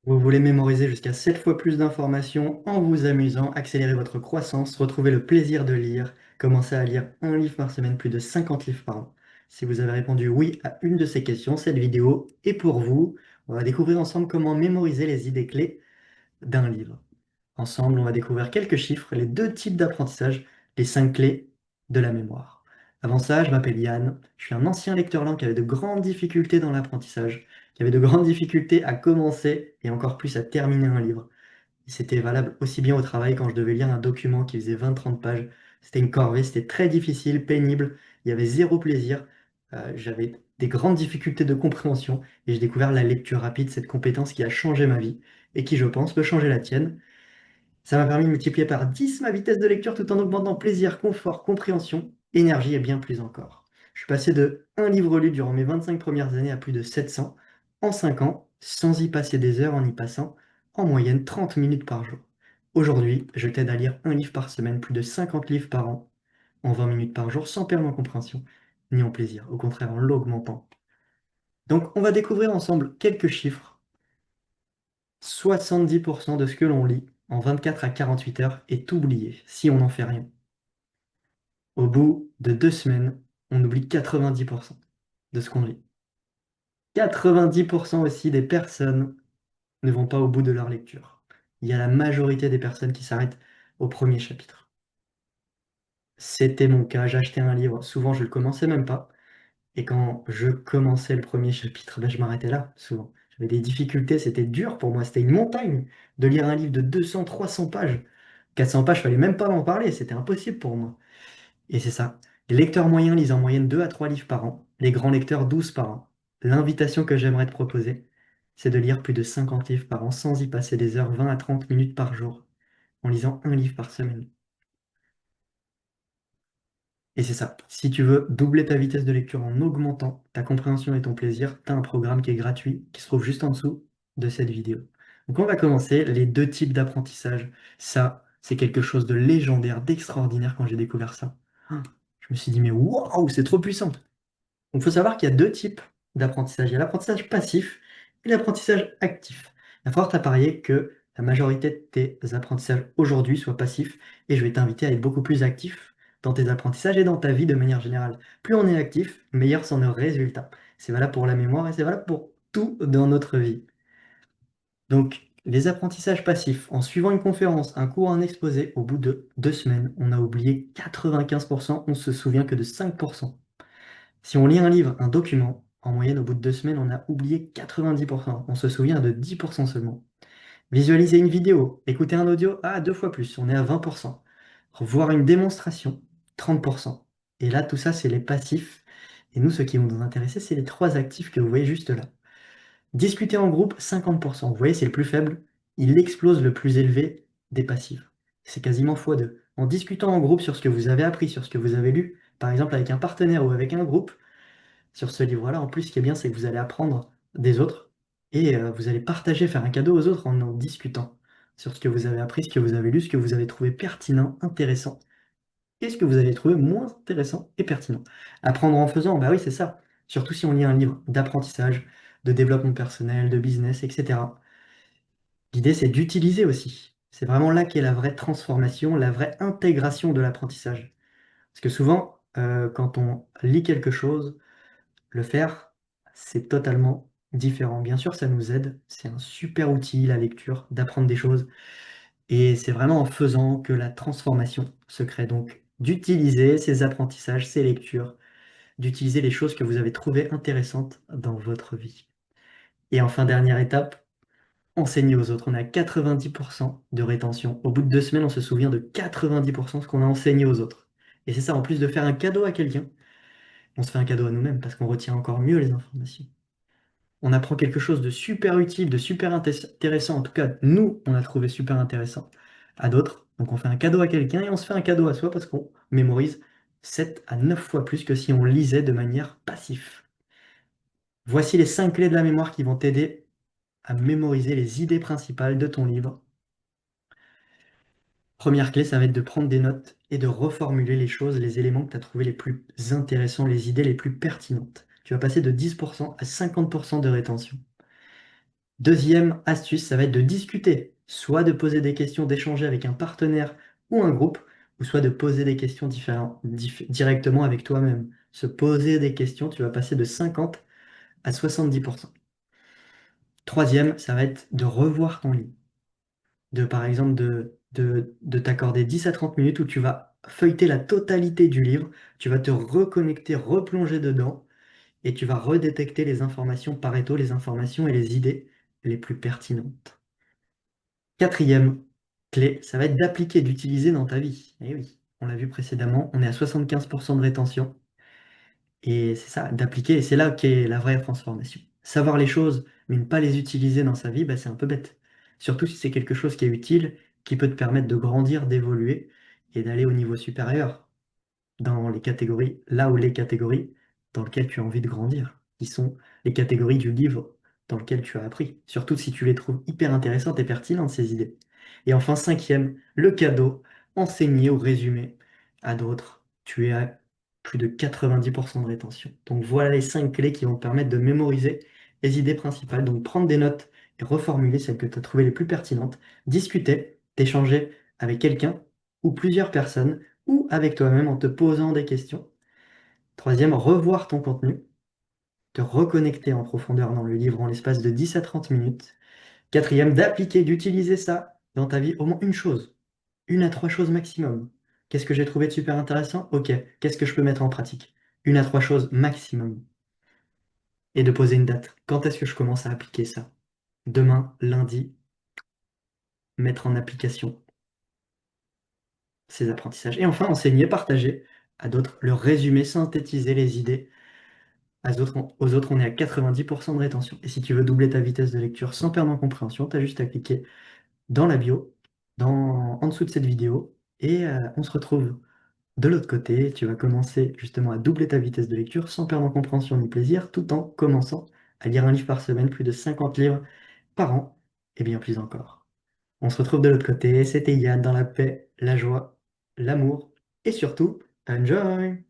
Vous voulez mémoriser jusqu'à 7 fois plus d'informations en vous amusant, accélérer votre croissance, retrouver le plaisir de lire, commencer à lire un livre par semaine, plus de 50 livres par an. Si vous avez répondu oui à une de ces questions, cette vidéo est pour vous. On va découvrir ensemble comment mémoriser les idées clés d'un livre. Ensemble, on va découvrir quelques chiffres, les deux types d'apprentissage, les 5 clés de la mémoire. Avant ça, je m'appelle Yann, je suis un ancien lecteur lent qui avait de grandes difficultés dans l'apprentissage, qui avait de grandes difficultés à commencer et encore plus à terminer un livre. Et c'était valable aussi bien au travail quand je devais lire un document qui faisait 20-30 pages. C'était une corvée, c'était très difficile, pénible, il y avait zéro plaisir. J'avais des grandes difficultés de compréhension et j'ai découvert la lecture rapide, cette compétence qui a changé ma vie et qui, je pense, peut changer la tienne. Ça m'a permis de multiplier par 10 ma vitesse de lecture tout en augmentant plaisir, confort, compréhension, énergie et bien plus encore. Je suis passé de un livre lu durant mes 25 premières années à plus de 700 en 5 ans, sans y passer des heures en y passant en moyenne 30 minutes par jour. Aujourd'hui, je t'aide à lire un livre par semaine, plus de 50 livres par an, en 20 minutes par jour, sans perdre en compréhension ni en plaisir, au contraire en l'augmentant. Donc on va découvrir ensemble quelques chiffres. 70% de ce que l'on lit en 24 à 48 heures est oublié si on n'en fait rien. Au bout de 2 semaines, on oublie 90% de ce qu'on lit. 90% aussi des personnes ne vont pas au bout de leur lecture. Il y a la majorité des personnes qui s'arrêtent au premier chapitre. C'était mon cas, j'achetais un livre, souvent je le commençais même pas, et quand je commençais le premier chapitre, ben, je m'arrêtais là, souvent. J'avais des difficultés, c'était dur pour moi, c'était une montagne de lire un livre de 200-300 pages. 400 pages, fallait même pas m'en parler, c'était impossible pour moi. Et c'est ça. Les lecteurs moyens lisent en moyenne 2 à 3 livres par an, les grands lecteurs 12 par an. L'invitation que j'aimerais te proposer, c'est de lire plus de 50 livres par an sans y passer des heures, 20 à 30 minutes par jour, en lisant un livre par semaine. Et c'est ça. Si tu veux doubler ta vitesse de lecture en augmentant ta compréhension et ton plaisir, tu as un programme qui est gratuit, qui se trouve juste en dessous de cette vidéo. Donc on va commencer les deux types d'apprentissage. Ça, c'est quelque chose de légendaire, d'extraordinaire quand j'ai découvert ça. Je me suis dit, mais waouh, c'est trop puissant. Donc il faut savoir qu'il y a deux types d'apprentissage. Il y a l'apprentissage passif et l'apprentissage actif. Il y a fort à parier que la majorité de tes apprentissages aujourd'hui soient passifs et je vais t'inviter à être beaucoup plus actif dans tes apprentissages et dans ta vie de manière générale. Plus on est actif, meilleurs sont nos résultats. C'est valable pour la mémoire et c'est valable pour tout dans notre vie. Donc, les apprentissages passifs, en suivant une conférence, un cours, un exposé, au bout de 2 semaines, on a oublié 95%, on se souvient que de 5%. Si on lit un livre, un document, en moyenne, au bout de 2 semaines, on a oublié 90%. On se souvient de 10% seulement. Visualiser une vidéo, écouter un audio, 2 fois plus, on est à 20%. Voir une démonstration, 30%. Et là, tout ça, c'est les passifs. Et nous, ceux qui vont nous intéresser, c'est les trois actifs que vous voyez juste là. Discuter en groupe, 50%. Vous voyez, c'est le plus faible. Il explose le plus élevé des passifs. C'est quasiment x2. En discutant en groupe sur ce que vous avez appris, sur ce que vous avez lu, par exemple avec un partenaire ou avec un groupe, sur ce livre-là, en plus, ce qui est bien, c'est que vous allez apprendre des autres et vous allez partager, faire un cadeau aux autres en discutant sur ce que vous avez appris, ce que vous avez lu, ce que vous avez trouvé pertinent, intéressant et ce que vous avez trouvé moins intéressant et pertinent. Apprendre en faisant, bah oui, c'est ça. Surtout si on lit un livre d'apprentissage, de développement personnel, de business, etc. L'idée, c'est d'utiliser aussi. C'est vraiment là qu'est la vraie transformation, la vraie intégration de l'apprentissage. Parce que souvent, quand on lit quelque chose, le faire, c'est totalement différent. Bien sûr, ça nous aide, c'est un super outil, la lecture, d'apprendre des choses. Et c'est vraiment en faisant que la transformation se crée. Donc, d'utiliser ces apprentissages, ces lectures, d'utiliser les choses que vous avez trouvées intéressantes dans votre vie. Et enfin, dernière étape, enseigner aux autres. On a 90% de rétention. Au bout de 2 semaines, on se souvient de 90% de ce qu'on a enseigné aux autres. Et c'est ça, en plus de faire un cadeau à quelqu'un, on se fait un cadeau à nous-mêmes parce qu'on retient encore mieux les informations. On apprend quelque chose de super utile, de super intéressant. En tout cas, nous, on a trouvé super intéressant à d'autres. Donc on fait un cadeau à quelqu'un et on se fait un cadeau à soi parce qu'on mémorise 7 à 9 fois plus que si on lisait de manière passive. Voici les 5 clés de la mémoire qui vont t'aider à mémoriser les idées principales de ton livre. Première clé, ça va être de prendre des notes et de reformuler les choses, les éléments que tu as trouvés les plus intéressants, les idées les plus pertinentes. Tu vas passer de 10% à 50% de rétention. Deuxième astuce, ça va être de discuter, soit de poser des questions, d'échanger avec un partenaire ou un groupe, ou soit de poser des questions directement avec toi-même. Se poser des questions, tu vas passer de 50 à 70%. Troisième, ça va être de revoir ton livre. Par exemple, de t'accorder 10 à 30 minutes où tu vas feuilleter la totalité du livre, tu vas te reconnecter, replonger dedans, et tu vas redétecter les informations Pareto, les informations et les idées les plus pertinentes. Quatrième clé, ça va être d'appliquer, d'utiliser dans ta vie. Et oui, on l'a vu précédemment, on est à 75% de rétention. Et c'est ça, d'appliquer, et c'est là qu'est la vraie transformation. Savoir les choses, mais ne pas les utiliser dans sa vie, bah, c'est un peu bête. Surtout si c'est quelque chose qui est utile, qui peut te permettre de grandir, d'évoluer et d'aller au niveau supérieur dans les catégories, là où les catégories dans lesquelles tu as envie de grandir, qui sont les catégories du livre dans lequel tu as appris, surtout si tu les trouves hyper intéressantes et pertinentes, ces idées. Et enfin, cinquième, le cadeau, enseigner ou résumer à d'autres. Tu es à plus de 90% de rétention. Donc voilà les 5 clés qui vont te permettre de mémoriser les idées principales, donc prendre des notes et reformuler celles que tu as trouvées les plus pertinentes, discuter, d'échanger avec quelqu'un ou plusieurs personnes ou avec toi-même en te posant des questions. Troisième, revoir ton contenu, te reconnecter en profondeur dans le livre en l'espace de 10 à 30 minutes. Quatrième, d'appliquer, d'utiliser ça dans ta vie, au moins une chose, une à trois choses maximum. Qu'est-ce que j'ai trouvé de super intéressant? Ok, qu'est-ce que je peux mettre en pratique? Une à trois choses maximum. Et de poser une date. Quand est-ce que je commence à appliquer ça? Demain, lundi, mettre en application ces apprentissages. Et enfin, enseigner, partager à d'autres, leur résumer, synthétiser les idées. Aux autres, on est à 90% de rétention. Et si tu veux doubler ta vitesse de lecture sans perdre en compréhension, tu as juste à cliquer dans la bio, en dessous de cette vidéo, et on se retrouve de l'autre côté. Tu vas commencer justement à doubler ta vitesse de lecture sans perdre en compréhension ni plaisir, tout en commençant à lire un livre par semaine, plus de 50 livres par an, et bien plus encore. On se retrouve de l'autre côté. C'était Yann dans la paix, la joie, l'amour, et surtout, enjoy!